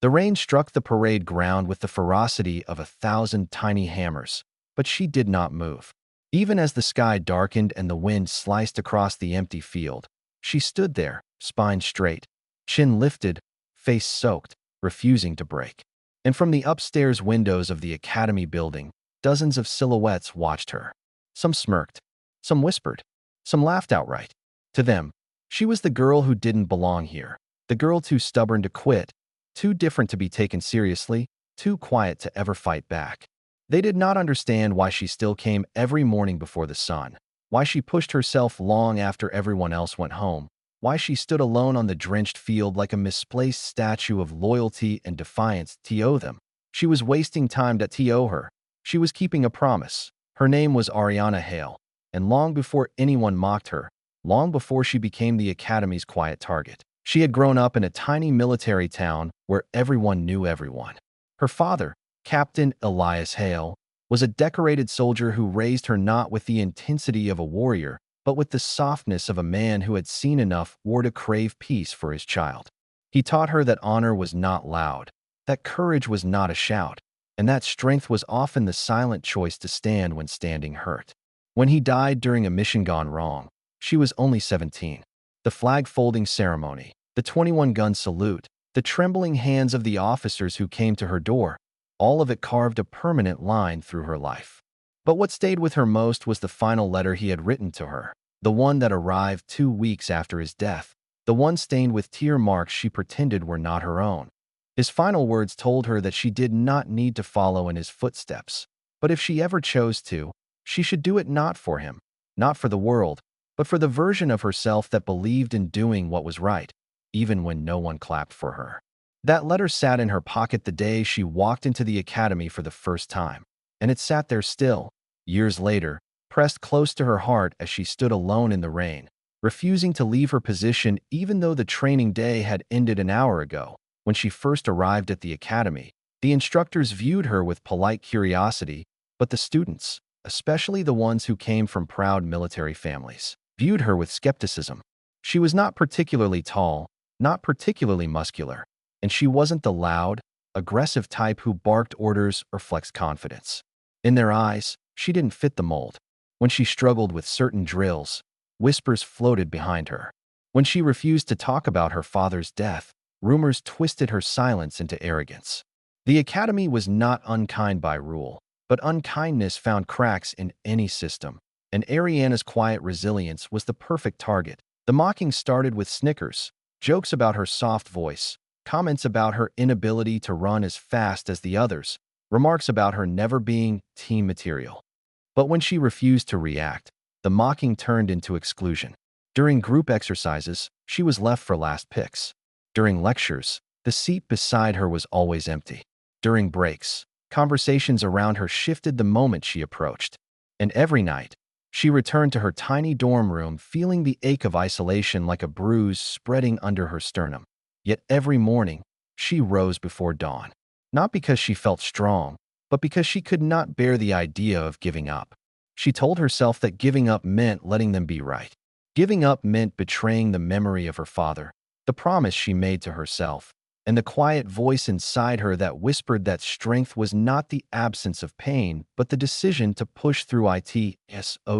The rain struck the parade ground with the ferocity of 1,000 tiny hammers, but she did not move. Even as the sky darkened and the wind sliced across the empty field, she stood there, spine straight, chin lifted, face soaked, refusing to break. And from the upstairs windows of the academy building, dozens of silhouettes watched her. Some smirked, some whispered, some laughed outright. To them, she was the girl who didn't belong here, the girl too stubborn to quit, too different to be taken seriously, too quiet to ever fight back. They did not understand why she still came every morning before the sun, why she pushed herself long after everyone else went home, why she stood alone on the drenched field like a misplaced statue of loyalty and defiance to them. She was wasting time to her. She was keeping a promise. Her name was Ariana Hale, and long before anyone mocked her, long before she became the Academy's quiet target, she had grown up in a tiny military town where everyone knew everyone. Her father, Captain Elias Hale, was a decorated soldier who raised her not with the intensity of a warrior, but with the softness of a man who had seen enough war to crave peace for his child. He taught her that honor was not loud, that courage was not a shout, and that strength was often the silent choice to stand when standing hurt. When he died during a mission gone wrong, she was only 17. The flag-folding ceremony, the 21-gun salute, the trembling hands of the officers who came to her door, all of it carved a permanent line through her life. But what stayed with her most was the final letter he had written to her, the one that arrived 2 weeks after his death, the one stained with tear marks she pretended were not her own. His final words told her that she did not need to follow in his footsteps, but if she ever chose to, she should do it not for him, not for the world, but for the version of herself that believed in doing what was right, even when no one clapped for her. That letter sat in her pocket the day she walked into the academy for the first time, and it sat there still, years later, pressed close to her heart as she stood alone in the rain, refusing to leave her position even though the training day had ended an hour ago. When she first arrived at the academy, the instructors viewed her with polite curiosity, but the students, especially the ones who came from proud military families, viewed her with skepticism. She was not particularly tall, not particularly muscular, and she wasn't the loud, aggressive type who barked orders or flexed confidence. In their eyes, she didn't fit the mold. When she struggled with certain drills, whispers floated behind her. When she refused to talk about her father's death, rumors twisted her silence into arrogance. The academy was not unkind by rule, but unkindness found cracks in any system, and Ariana's quiet resilience was the perfect target. The mocking started with snickers, jokes about her soft voice, comments about her inability to run as fast as the others, remarks about her never being team material. But when she refused to react, the mocking turned into exclusion. During group exercises, she was left for last picks. During lectures, the seat beside her was always empty. During breaks, conversations around her shifted the moment she approached. And every night, she returned to her tiny dorm room feeling the ache of isolation like a bruise spreading under her sternum. Yet every morning, she rose before dawn. Not because she felt strong, but because she could not bear the idea of giving up. She told herself that giving up meant letting them be right. Giving up meant betraying the memory of her father, the promise she made to herself, and the quiet voice inside her that whispered that strength was not the absence of pain, but the decision to push through it.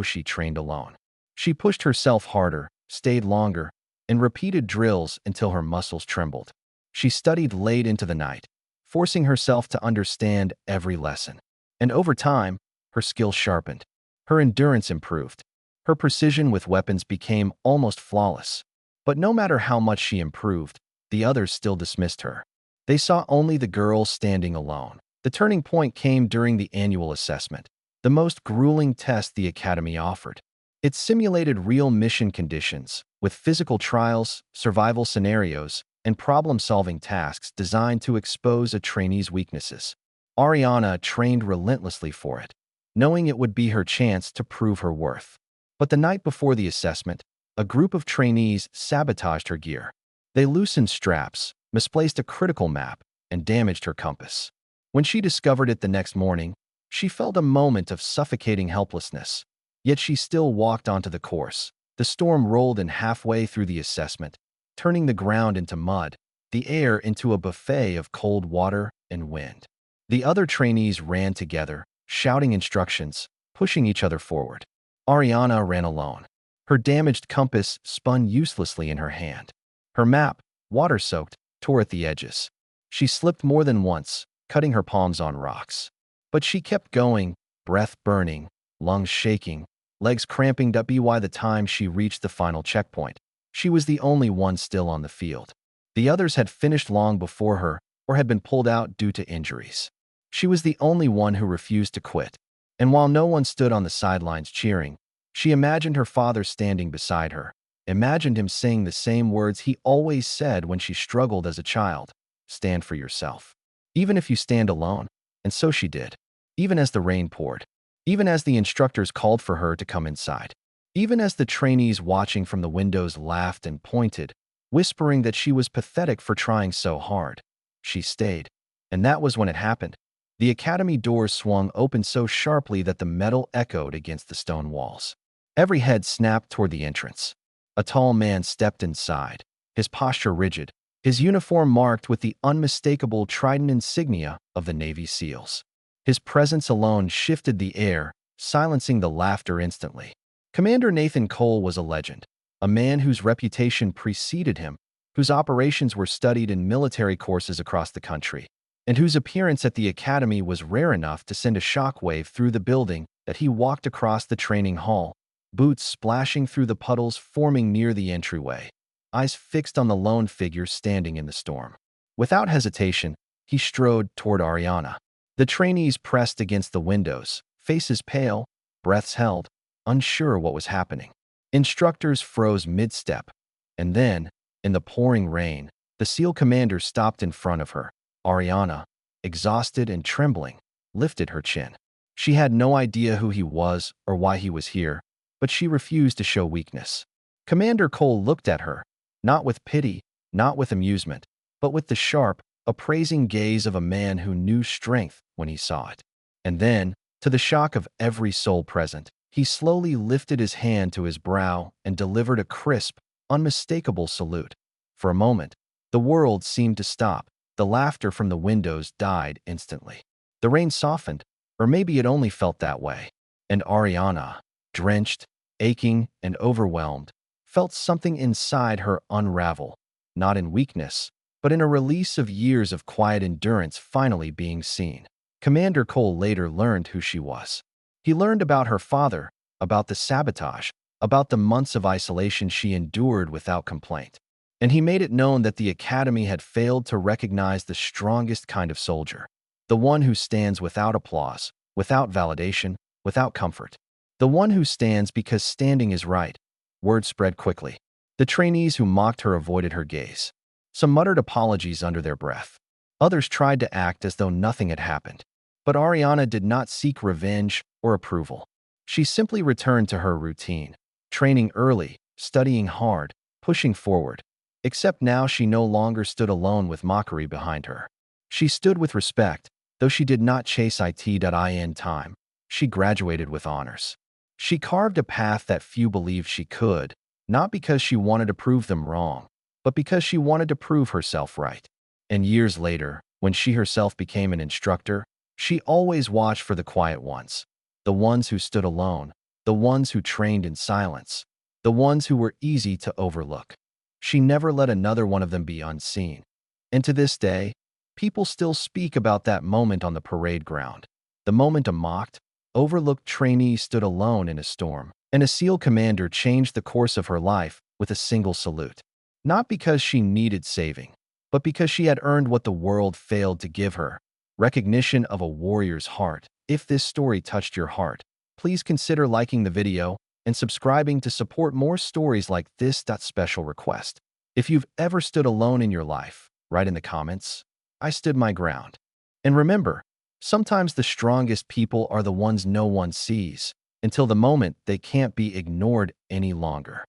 She trained alone. She pushed herself harder, stayed longer, and repeated drills until her muscles trembled. She studied late into the night, forcing herself to understand every lesson. And over time, her skills sharpened. Her endurance improved. Her precision with weapons became almost flawless. But no matter how much she improved, the others still dismissed her. They saw only the girl standing alone. The turning point came during the annual assessment, the most grueling test the academy offered. It simulated real mission conditions, with physical trials, survival scenarios, and problem-solving tasks designed to expose a trainee's weaknesses. Ariana trained relentlessly for it, knowing it would be her chance to prove her worth. But the night before the assessment, a group of trainees sabotaged her gear. They loosened straps, misplaced a critical map, and damaged her compass. When she discovered it the next morning, she felt a moment of suffocating helplessness. Yet she still walked onto the course. The storm rolled in halfway through the assessment, turning the ground into mud, the air into a buffet of cold water and wind. The other trainees ran together, shouting instructions, pushing each other forward. Ariana ran alone. Her damaged compass spun uselessly in her hand. Her map, water-soaked, tore at the edges. She slipped more than once, cutting her palms on rocks. But she kept going, breath burning, lungs shaking, legs cramping up. By the time she reached the final checkpoint, she was the only one still on the field. The others had finished long before her or had been pulled out due to injuries. She was the only one who refused to quit. And while no one stood on the sidelines cheering, she imagined her father standing beside her, imagined him saying the same words he always said when she struggled as a child: stand for yourself. Even if you stand alone. And so she did. Even as the rain poured. Even as the instructors called for her to come inside. Even as the trainees watching from the windows laughed and pointed, whispering that she was pathetic for trying so hard. She stayed. And that was when it happened. The academy doors swung open so sharply that the metal echoed against the stone walls. Every head snapped toward the entrance. A tall man stepped inside, his posture rigid, his uniform marked with the unmistakable trident insignia of the Navy SEALs. His presence alone shifted the air, silencing the laughter instantly. Commander Nathan Cole was a legend, a man whose reputation preceded him, whose operations were studied in military courses across the country, and whose appearance at the academy was rare enough to send a shockwave through the building. That he walked across the training hall, boots splashing through the puddles forming near the entryway, eyes fixed on the lone figure standing in the storm. Without hesitation, he strode toward Ariana. The trainees pressed against the windows, faces pale, breaths held, unsure what was happening. Instructors froze mid-step, and then, in the pouring rain, the SEAL commander stopped in front of her. Ariana, exhausted and trembling, lifted her chin. She had no idea who he was or why he was here, but she refused to show weakness. Commander Cole looked at her, not with pity, not with amusement, but with the sharp, appraising gaze of a man who knew strength when he saw it. And then, to the shock of every soul present, he slowly lifted his hand to his brow and delivered a crisp, unmistakable salute. For a moment, the world seemed to stop. The laughter from the windows died instantly. The rain softened, or maybe it only felt that way. And Ariana, drenched, aching, and overwhelmed, felt something inside her unravel, not in weakness, but in a release of years of quiet endurance finally being seen. Commander Cole later learned who she was. He learned about her father, about the sabotage, about the months of isolation she endured without complaint. And he made it known that the academy had failed to recognize the strongest kind of soldier, the one who stands without applause, without validation, without comfort, the one who stands because standing is right. Word spread quickly. The trainees who mocked her avoided her gaze. Some muttered apologies under their breath. Others tried to act as though nothing had happened. But Ariana did not seek revenge or approval. She simply returned to her routine, training early, studying hard, pushing forward. Except now she no longer stood alone with mockery behind her. She stood with respect, though she did not chase in time. She graduated with honors. She carved a path that few believed she could, not because she wanted to prove them wrong, but because she wanted to prove herself right. And years later, when she herself became an instructor, she always watched for the quiet ones, the ones who stood alone, the ones who trained in silence, the ones who were easy to overlook. She never let another one of them be unseen. And to this day, people still speak about that moment on the parade ground, the moment a mocked, overlooked trainee stood alone in a storm, and a SEAL commander changed the course of her life with a single salute. Not because she needed saving, but because she had earned what the world failed to give her: recognition of a warrior's heart. If this story touched your heart, please consider liking the video and subscribing to support more stories like this. Special request: if you've ever stood alone in your life, write in the comments, "I stood my ground." And remember, sometimes the strongest people are the ones no one sees, until the moment they can't be ignored any longer.